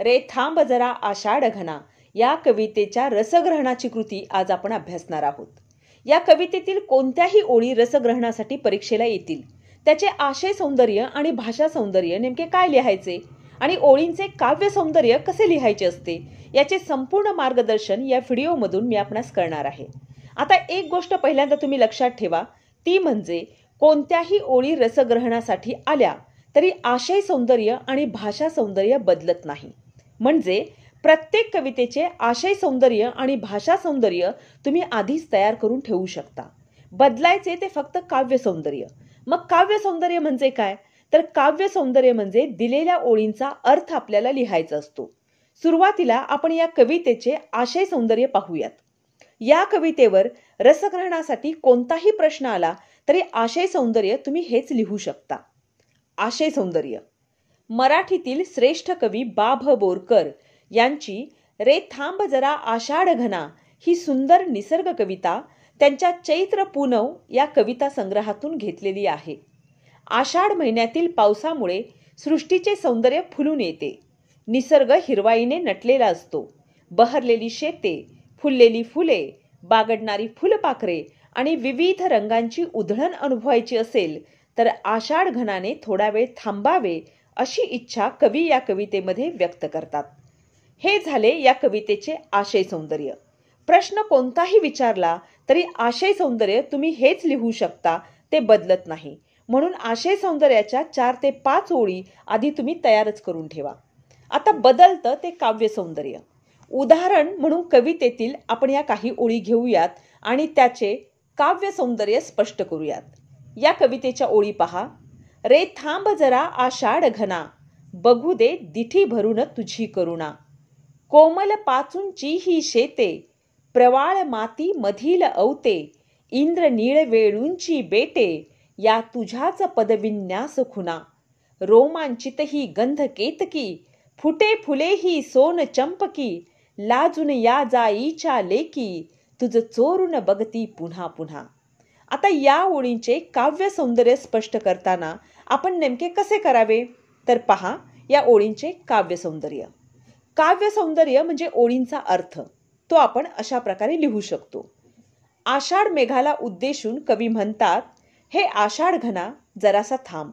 रे थांब जरा आषाढ घना या कवितेच्या रसग्रहणाची कृती आज आपण अभ्यासणार आहोत। या कवितेतील कोणत्याही ओळी रसग्रहणासाठी परीक्षेला येतील। त्याचे आशय सौंदर्य आणि भाषा सौंदर्य नेमके काय लिहायचे आणि ओळींचे काव्य सौंदर्य कसे लिहायचे असते याचे संपूर्ण मार्गदर्शन या व्हिडिओमधून मी आपणास करणार आहे। आता एक गोष्ट पहिल्यांदा तुम्ही लक्षात ठेवा, ती म्हणजे कोणत्याही ओळी रसग्रहणासाठी आल्या तरी आशय सौंदर्य आणि भाषा सौंदर्य बदलत नाही। म्हणजे प्रत्येक कवितेचे आशय सौंदर्य आणि भाषा सौंदर्य तुम्ही आधीच तयार करून ठेवू शकता। बदलायचे ते फक्त काव्य सौंदर्य। मग काव्य सौंदर्य म्हणजे काय? तर काव्य सौंदर्य म्हणजे दिलेल्या ओळींचा अर्थ आपल्याला लिहायचा असतो। सुरुवातीला आपण या कवितेचे आशय सौंदर्य पाहूयात। या कवितेवर रसग्रहणासाठी कोणताही प्रश्न आला तरी आशय सौंदर्य तुम्ही हेच लिहू शकता। आशय सौंदर्य मराठीतील श्रेष्ठ कवी बा.भ. बोरकर यांची रे थांब जरा आषाढ घना ही सुंदर निसर्ग कविता त्यांच्या चैत्र पूनव या कविता संग्रहातून घेतलेली आहे। आषाढ महिन्यातील पावसामुळे सृष्टीचे सौंदर्य फुलून येते। निसर्ग हिरवाईने नटलेला असतो। बहरलेली शेते, फुललेली फुले, बागडणारी फुलपाखरे आणि विविध रंगांची उधळण अनुभवायची असेल तर आषाढ घनाने थोडा वेळ थांबावे अशी इच्छा कवी या कवितेमध्ये व्यक्त करतात। हे झाले या कवितेचे आशय सौंदर्य। प्रश्न कोणताही विचारला तरी आशय सौंदर्य तुम्ही हेच लिहू शकता, ते बदलत नाही। म्हणून आशय सौंदर्याच्या 4 ते 5 ओळी आधी तुम्ही तयारच करून ठेवा। आता बदलतं ते काव्य सौंदर्य। उदाहरण म्हणून कवितेतील आपण या काही ओळी घेऊयात आणि त्याचे काव्य सौंदर्य स्पष्ट करूयात। या कवितेच्या ओळी पहा। रे थांब जरा आषाढ घना, बघू दे दिठी भरून तुझी करुणा। कोमल पाचूंची ही शेते, प्रवाळ माती मधील अवते, इंद्र नीळ वेळूंची बेटे, या तुझ्याच पदविन्यास खुना। रोमांचित ही गंध केतकी, फुटे फुले ही सोन चंपकी, लाजून या जाईच्या लेकी, तुझ चोरून बघती पुन्हा पुन्हा। आता या ओळींचे काव्य सौंदर्य स्पष्ट करताना आपण नेमके कसे करावे? तर पहा या ओळींचे काव्य सौंदर्य। काव्य सौंदर्य म्हणजे ओळींचा अर्थ, तो आपण अशा प्रकारे लिहू शकतो। आषाढ मेघाला उद्देशून कवी म्हणतात, हे आषाढ घना जरासा थांब,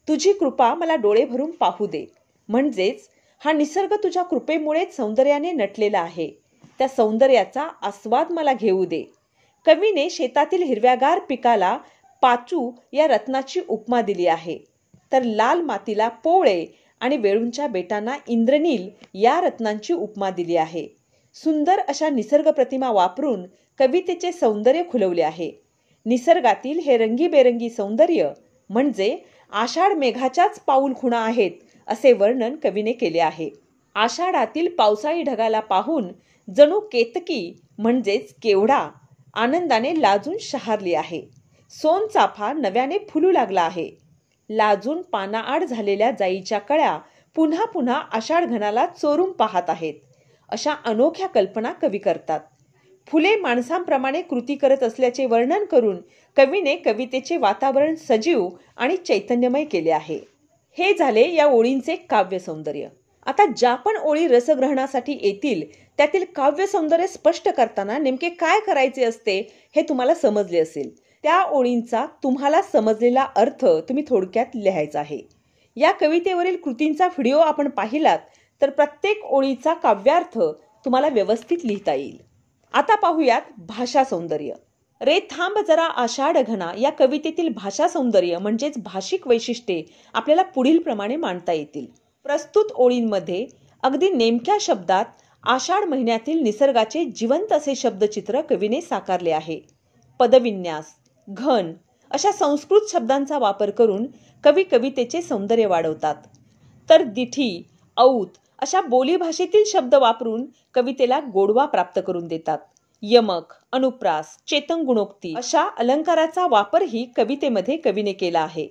तुझी कृपा मला डोळे भरून पाहू दे। म्हणजेच हा निसर्ग तुझ्या कृपेमुळेच सौंदर्याने नटलेला आहे, त्या सौंदर्याचा आस्वाद मला घेऊ दे। कवीने शेतातील हिरव्यागार पिकाला पाचू या रत्नाची उपमा दिली आहे, तर लाल मातीला पोळे आणि वेळूंच्या बेटांना इंद्रनील या रत्नांची उपमा दिली आहे। सुंदर अशा निसर्ग प्रतिमा वापरून कवितेचे सौंदर्य खुलवले आहे। निसर्गातील हे रंगीबेरंगी सौंदर्य म्हणजे आषाढ मेघाच्याच पाऊल खुणा आहेत असे वर्णन कवीने केले आहे। आषाढातील पावसाळी ढगाला पाहून जणू केतकी म्हणजेच केवढा आनंदाने लाजून शहारली आहे। सोनचाफा नव्याने फुलू लागला आहे। लाजून पानाआड झालेल्या जाईच्या कळ्या पुन्हा पुन्हा आषाढ घनाला चोरून पाहत आहेत, अशा अनोख्या कल्पना कवी करतात। फुले माणसांप्रमाणे कृती करत असल्याचे वर्णन करून कवीने कवितेचे वातावरण सजीव आणि चैतन्यमय केले आहे। हे झाले या ओळींचे काव्य सौंदर्य। आता ज्या पण ओळी रसग्रहणासाठी येतील त्यातील काव्य सौंदर्य स्पष्ट करताना नेमके काय करायचे असते हे तुम्हाला समजले असेल। त्या ओळींचा तुम्हाला समजलेला अर्थ तुम्ही थोडक्यात लिहायचा आहे। या कवितेवरील कृतींचा व्हिडिओ आपण पाहिलात तर प्रत्येक ओळीचा काव्यार्थ तुम्हाला व्यवस्थित लिहिता येईल। आता पाहूयात भाषा सौंदर्य। रे थांब जरा आषाढ घना या कवितेतील भाषा सौंदर्य म्हणजेच भाषिक वैशिष्ट्ये आपल्याला पुढील प्रमाणे मांडता येतील। प्रस्तुत ओळींमध्ये अगदी नेमक्या शब्दात आषाढ महिन्यातील निसर्गाचे जिवंत असे शब्दचित्र कवीने साकारले आहे। पदविन्यास, घन अशा संस्कृत शब्दांचा वापर करून कवी कवितेचे सौंदर्य वाढवतात, तर दिठी, औत अशा बोलीभाषेतील शब्द वापरून कवितेला गोडवा प्राप्त करून देतात। यमक, अनुप्रास, चेतन गुणोक्ती अशा अलंकाराचा वापरही कवितेमध्ये कवीने केला आहे।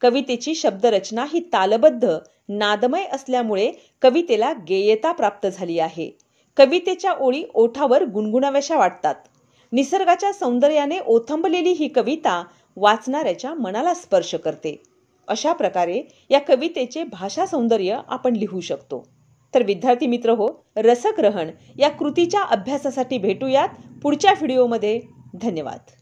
कवितेची शब्दरचना ही तालबद्ध, नादमय असल्यामुळे कवितेला गेयता प्राप्त झाली आहे। कवितेच्या ओळी ओठावर गुणगुणाव्याशा वाटतात। निसर्गाच्या सौंदर्याने ओथंबलेली ही कविता वाचणाऱ्याच्या मनाला स्पर्श करते। अशा प्रकारे या कवितेचे भाषा सौंदर्य आपण लिहू शकतो। तर विद्यार्थी मित्र हो, रसग्रहण या कृतीच्या अभ्यासासाठी भेटूयात पुढच्या व्हिडिओमध्ये. धन्यवाद.